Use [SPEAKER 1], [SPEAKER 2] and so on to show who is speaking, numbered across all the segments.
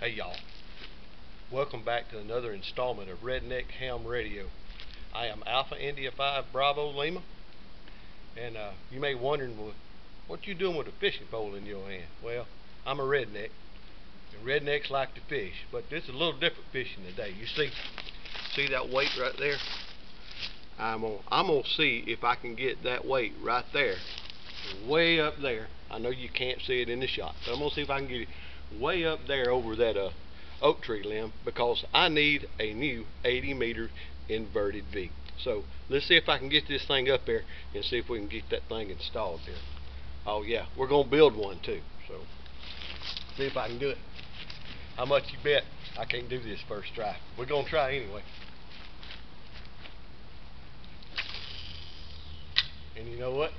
[SPEAKER 1] Hey y'all, welcome back to another installment of RedNeck Ham Radio. I am Alpha India 5 Bravo Lima, and you may be wondering, well, what you doing with a fishing pole in your hand? Well, I'm a redneck, and rednecks like to fish, but this is a little different fishing today. You see that weight right there? I'm gonna see if I can get that weight right there, way up there. I know you can't see it in the shot, but I'm gonna see if I can get it way up there over that oak tree limb, because I need a new 80-meter inverted V. So let's see if I can get this thing up there and see if we can get that thing installed there. Oh yeah, we're gonna build one too, so see if I can do it. How much you bet I can't do this first try? We're gonna try anyway. And you know what?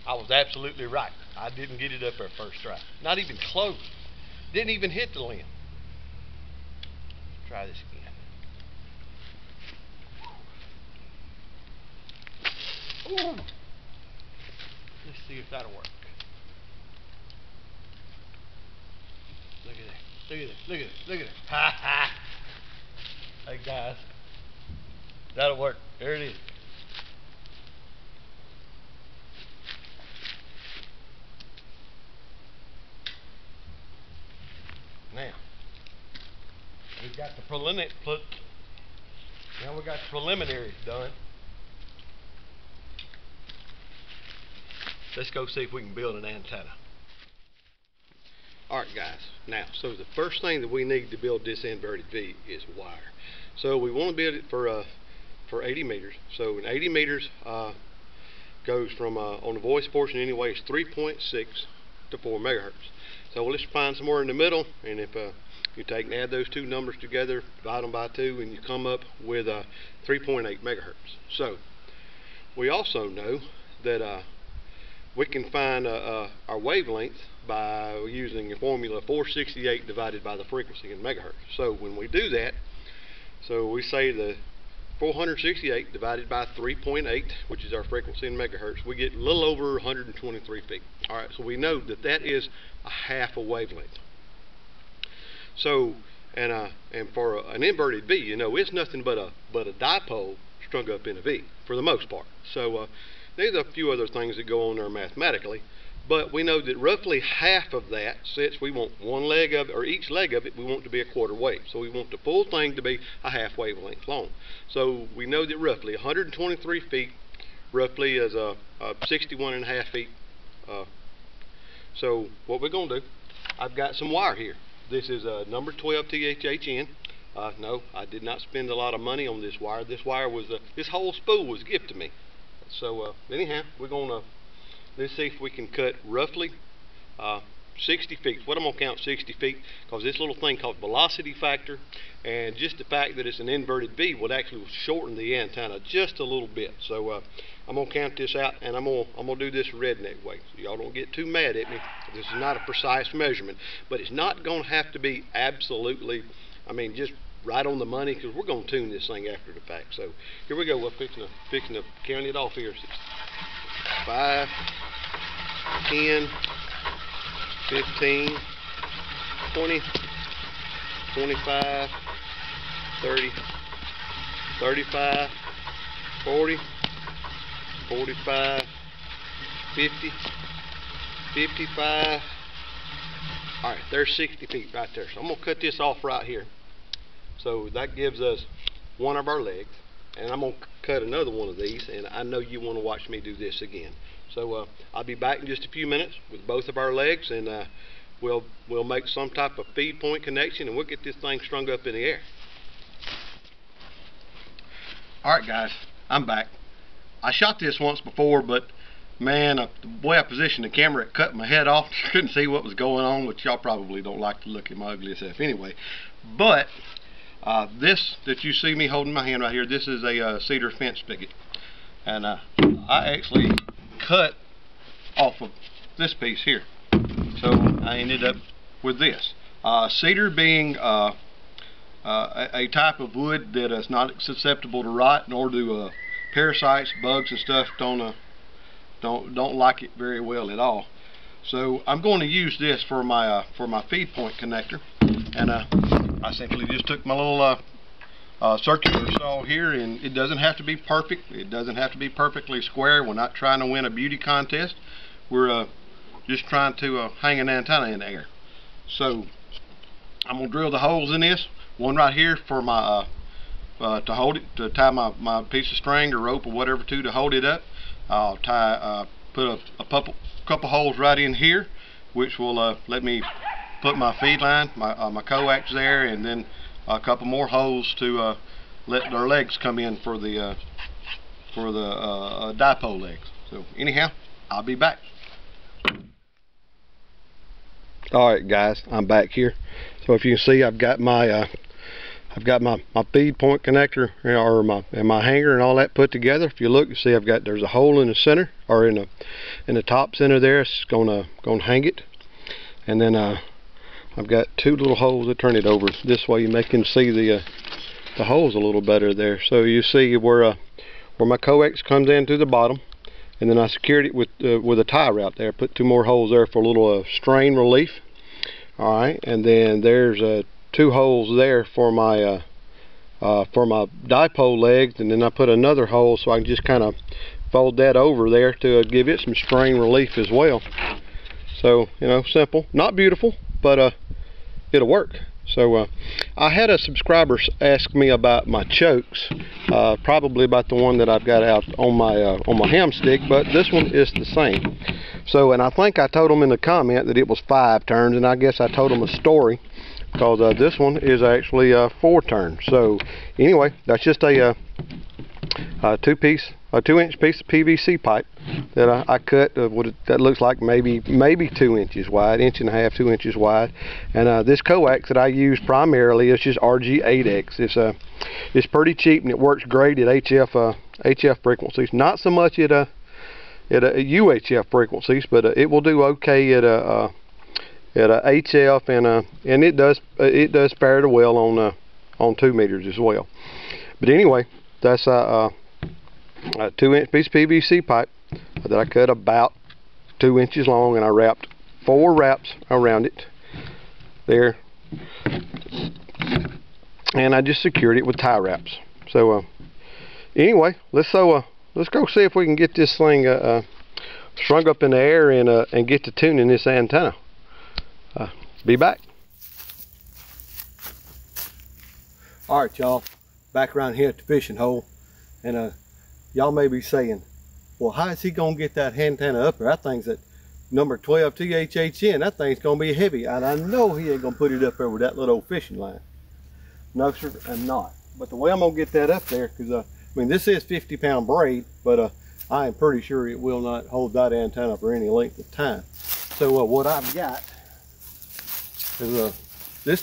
[SPEAKER 1] I was absolutely right. I didn't get it up there first try. Not even close. Didn't even hit the limb. Try this again. Ooh. Let's see if that'll work. Look at that. Look at that. Look at it. Look at it. Ha ha. Hey guys. That'll work. There it is. Now, we've got the preliminaries done. Let's go see if we can build an antenna. Alright guys, now, so the first thing that we need to build this inverted V is wire. So we want to build it for 80 meters. So an 80 meters goes from, on the voice portion anyway, it's 3.6 to 4 megahertz. So let's find somewhere in the middle, and if you take and add those two numbers together, divide them by 2, and you come up with 3.8 megahertz. So we also know that we can find our wavelength by using the formula 468 divided by the frequency in megahertz. So when we do that, so we say the 468 divided by 3.8, which is our frequency in megahertz, we get a little over 123 feet. Alright, so we know that that is a half a wavelength. So, and for an inverted V, you know, it's nothing but a dipole strung up in a V, for the most part. So there's a few other things that go on there mathematically, but we know that roughly half of that, since we want one leg of it, or each leg of it, we want to be a quarter wave. So we want the full thing to be a half wavelength long. So we know that roughly 123 feet roughly is 61.5 feet. So what we're going to do, I've got some wire here. This is number 12 THHN. No, I did not spend a lot of money on this wire. This wire was, this whole spool was gifted to me. So anyhow, we're going to, let's see if we can cut roughly 60 feet. What I'm going to count 60 feet, because this little thing called velocity factor, and just the fact that it's an inverted V would actually shorten the antenna just a little bit. So I'm going to count this out, and I'm going to do this redneck way. So y'all don't get too mad at me. This is not a precise measurement, but it's not going to have to be absolutely, I mean, just right on the money, because we're going to tune this thing after the fact. So here we go. We're fixing to count it off here. 5, 10, 15, 20, 25, 30, 35, 40, 45, 50, 55. Alright, there's 60 feet right there. So I'm going to cut this off right here. So that gives us one of our legs, and I'm going to cut another one of these, and I know you want to watch me do this again. So I'll be back in just a few minutes with both of our legs, and we'll make some type of feed point connection, and we'll get this thing strung up in the air. Alright guys, I'm back. I shot this once before, but man, the way I positioned the camera, it cut my head off. Couldn't see what was going on, which y'all probably don't like to look at my ugly self anyway. But this that you see me holding in my hand right here, this is a cedar fence spigot, and I actually cut off of this piece here. So I ended up with this. Cedar being a type of wood that is not susceptible to rot, nor do parasites, bugs, and stuff don't like it very well at all. So I'm going to use this for my feed point connector. And I simply just took my little circular saw here, and it doesn't have to be perfect. It doesn't have to be perfectly square. We're not trying to win a beauty contest. We're just trying to hang an antenna in the air. So I'm gonna drill the holes in this. One right here for my to hold it, to tie my piece of string or rope or whatever to hold it up. I'll put a couple holes right in here, which will let me put my feed line, my coax there, and then a couple more holes to let their legs come in for the dipole legs. So anyhow, I'll be back. Alright guys, I'm back here. So if you can see, I've got my feed point connector or my hanger and all that put together. If you look, you see there's a hole in the center, or in the top center there. It's gonna hang it. And then I've got two little holes that turn it over this way. You can see the holes a little better there. So you see where my coax comes in to the bottom, and then I secured it with a tie wrap there. Put two more holes there for a little strain relief. All right, and then there's two holes there for my dipole legs, and then I put another hole so I can just kind of fold that over there to give it some strain relief as well. So, you know, simple, not beautiful, but it'll work. So I had a subscriber ask me about my chokes, probably about the one that I've got out on my ham stick, but this one is the same. So, and I think I told them in the comment that it was 5 turns, and I guess I told them a story, because this one is actually 4 turns. So anyway, that's just a 2-inch piece of PVC pipe that I cut. That looks like maybe 2 inches wide, 1.5 to 2 inches wide. And this coax that I use primarily is just RG8X. It's pretty cheap, and it works great at HF frequencies. Not so much at UHF frequencies, but it will do okay at a HF, and it does fare well on 2 meters as well. But anyway, that's a 2-inch piece of PVC pipe that I cut about 2 inches long, and I wrapped 4 wraps around it there, and I just secured it with tie wraps. So anyway, let's go see if we can get this thing strung up in the air and get to tuning this antenna. Be back. Alright y'all, back around here at the fishing hole, and y'all may be saying, well, how is he gonna get that antenna up there? That thing's at number 12 THHN. That thing's gonna be heavy, and I know he ain't gonna put it up there with that little old fishing line. No sir, I'm not. But the way I'm gonna get that up there, because I mean, this is 50-pound braid, but I am pretty sure it will not hold that antenna for any length of time. So what I've got is this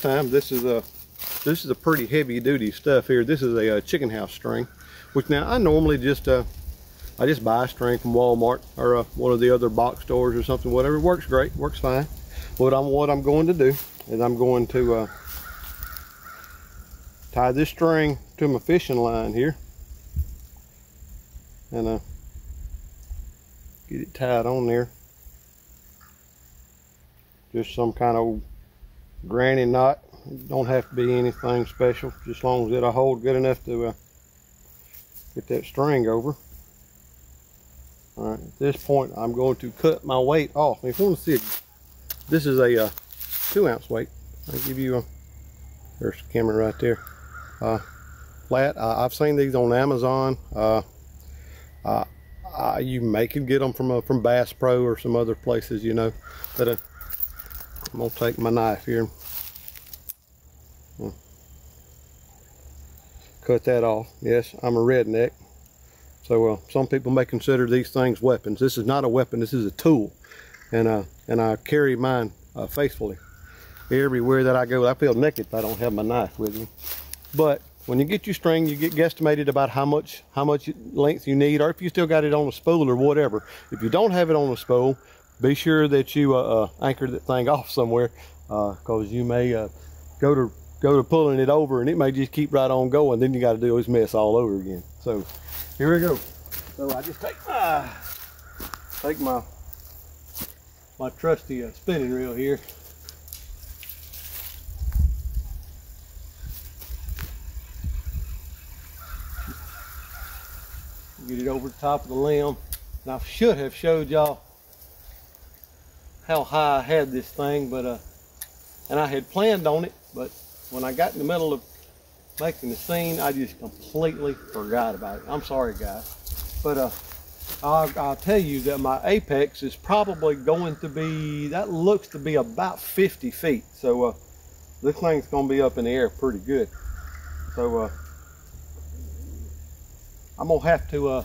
[SPEAKER 1] is a pretty heavy duty stuff here. This is a chicken house string, which now I normally just I just buy a string from Walmart or one of the other box stores or something, whatever. It works great, works fine. What I'm going to do is I'm going to tie this string to my fishing line here, and get it tied on there. Just some kind of granny knot. Don't have to be anything special, just as long as it'll hold good enough to get that string over. All right, at this point I'm going to cut my weight off. If you want to see it, this is a 2-ounce weight. I'll give you there's the camera right there. Flat. I've seen these on Amazon. You may could get them from Bass Pro or some other places, you know. But I'm gonna take my knife here. Cut that off. Yes, I'm a redneck. So some people may consider these things weapons. This is not a weapon. This is a tool, and I carry mine faithfully everywhere that I go. I feel naked if I don't have my knife with me. But when you get your string, you get guesstimated about how much length you need, or if you still got it on a spool or whatever. If you don't have it on a spool, be sure that you anchor that thing off somewhere, because you may go to pulling it over and it may just keep right on going. Then you got to do this mess all over again. So here we go. So I just take my trusty spinning reel here,
[SPEAKER 2] get it over the top of the limb. And I should have showed y'all how high I had this thing, but and I had planned on it, but when I got in the middle of making the scene, I just completely forgot about it. I'm sorry, guys, but I'll tell you that my apex is probably going to be, that looks to be about 50 feet. So this thing's going to be up in the air pretty good. So I'm going to have to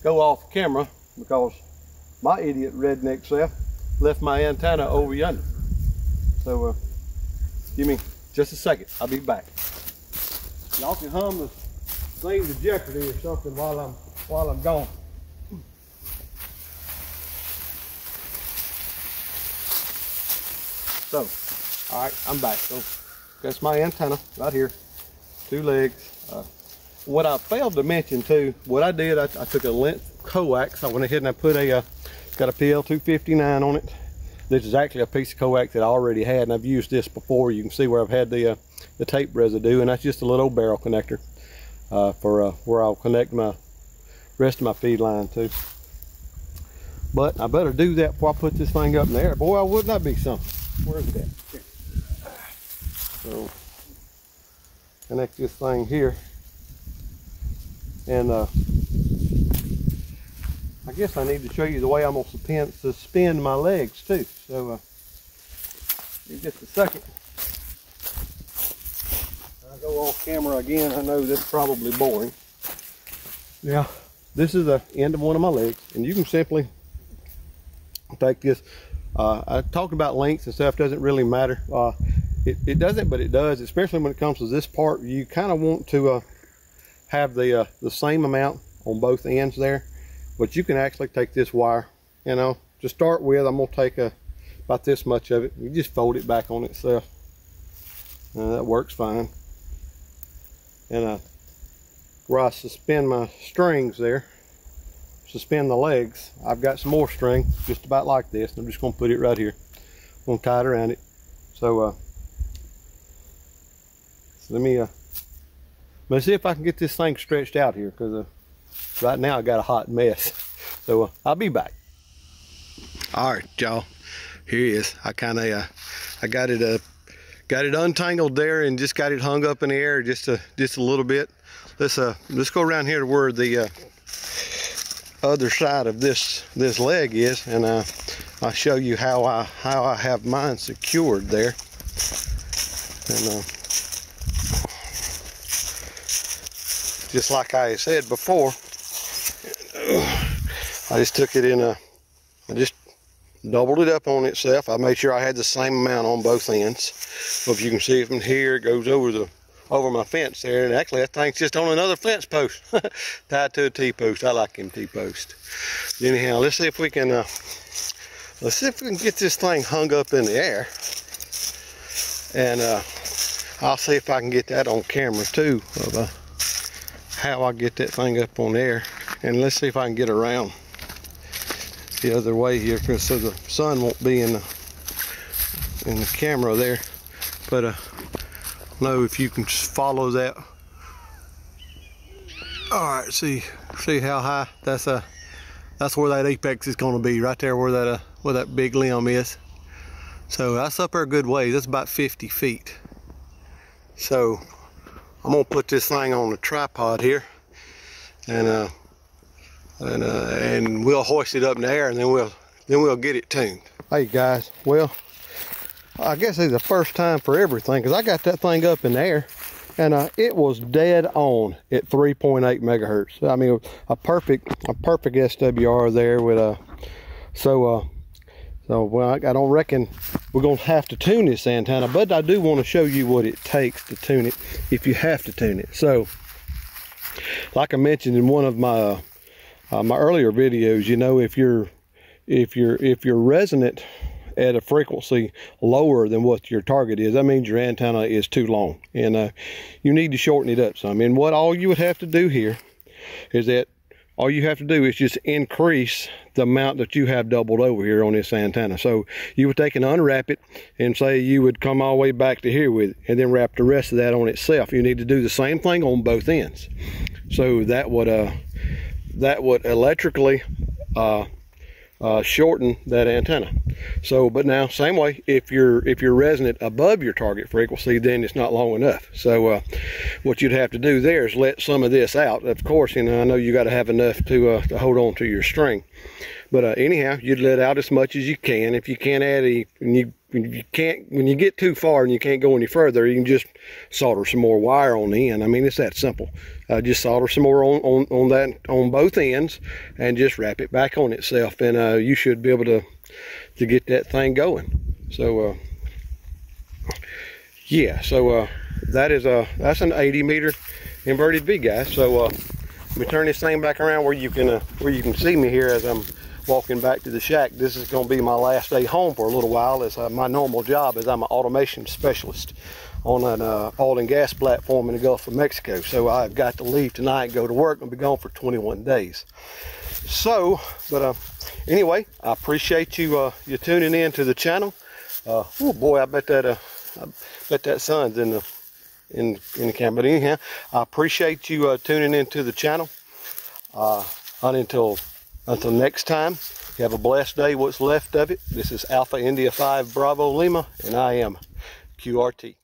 [SPEAKER 2] go off camera because my idiot redneck self left my antenna over yonder. So give me just a second. I'll be back. Y'all can hum the theme to Jeopardy or something while I'm gone. So, all right, I'm back. So that's my antenna right here, 2 legs. What I failed to mention too, what I did, I took a length coax. I went ahead and I put got a PL259 on it. This is actually a piece of coax that I already had, and I've used this before. You can see where I've had the tape residue, and that's just a little barrel connector for where I'll connect my rest of my feed line to. But I better do that before I put this thing up in the air. Boy, wouldn't that be something? Where's it at? Here. So connect this thing here, and I guess I need to show you the way I'm going to suspend my legs too. So in just a second. I'll go off camera again. I know this is probably boring. Yeah, this is the end of one of my legs, and you can simply take this. I talked about lengths and stuff, doesn't really matter. It doesn't, but it does, especially when it comes to this part. You kind of want to have the same amount on both ends there, but you can actually take this wire, you know, to start with. I'm going to take about this much of it. You just fold it back on itself. That works fine. And where I suspend my strings there, suspend the legs, I've got some more string just about like this. I'm just going to put it right here. I'm going to tie it around it. So let's see if I can get this thing stretched out here, because right now I got a hot mess. So I'll be back. All right, y'all, here he is. I kind of I got it untangled there and just got it hung up in the air just a little bit. Let's go around here to where the other side of this leg is, and I'll show you how I have mine secured there. And just like I said before, I just took it in I just doubled it up on itself. I made sure I had the same amount on both ends. So if you can see it from here, it goes over my fence there, and actually that thing's just on another fence post tied to a T-post. I like them T-posts. Anyhow, let's see if we can get this thing hung up in the air, and I'll see if I can get that on camera too, of how I get that thing up on the air. And let's see if I can get around the other way here, so the sun won't be in the camera there. But I know if you can just follow that. All right, see how high that's where that apex is going to be, right there where that big limb is. So that's up there a good ways. That's about 50 feet. So I'm gonna put this thing on the tripod here, and we'll hoist it up in the air, and then we'll get it tuned. Hey guys, well, I guess it's the first time for everything, because I got that thing up in the air, and it was dead on at 3.8 megahertz. I mean, a perfect SWR there with so well, I don't reckon we're gonna have to tune this antenna, but I do want to show you what it takes to tune it if you have to tune it. So like I mentioned in one of my my earlier videos, you know, if you're resonant at a frequency lower than what your target is, that means your antenna is too long, and you need to shorten it up some. And what all you would have to do here is that all you have to do is just increase the amount that you have doubled over here on this antenna. So you would take and unwrap it, and say you would come all the way back to here with it, and then wrap the rest of that on itself. You need to do the same thing on both ends. So that would that would electrically shorten that antenna. So, but now same way, if you're resonant above your target frequency, then it's not long enough. So what you'd have to do there is let some of this out. Of course, I know you got to have enough to hold on to your string, but anyhow, you'd let out as much as you can. If you can't add when you get too far and you can't go any further, you can just solder some more wire on the end. I mean, it's that simple. Just solder some more on both ends and just wrap it back on itself, and you should be able to get that thing going. So yeah, so that's an 80 meter inverted V, guys. So let me turn this thing back around where you can see me here as I'm walking back to the shack. This is going to be my last day home for a little while, as my normal job is I'm an automation specialist on an oil and gas platform in the Gulf of Mexico. So I've got to leave tonight and go to work. I'll be gone for 21 days. So, but anyway, I appreciate you tuning in to the channel. Oh boy, I bet that sun's in the camera. But anyhow, I appreciate you tuning into the channel. Until next time, you have a blessed day, what's left of it. This is Alpha India 5 Bravo Lima, and I am QRT.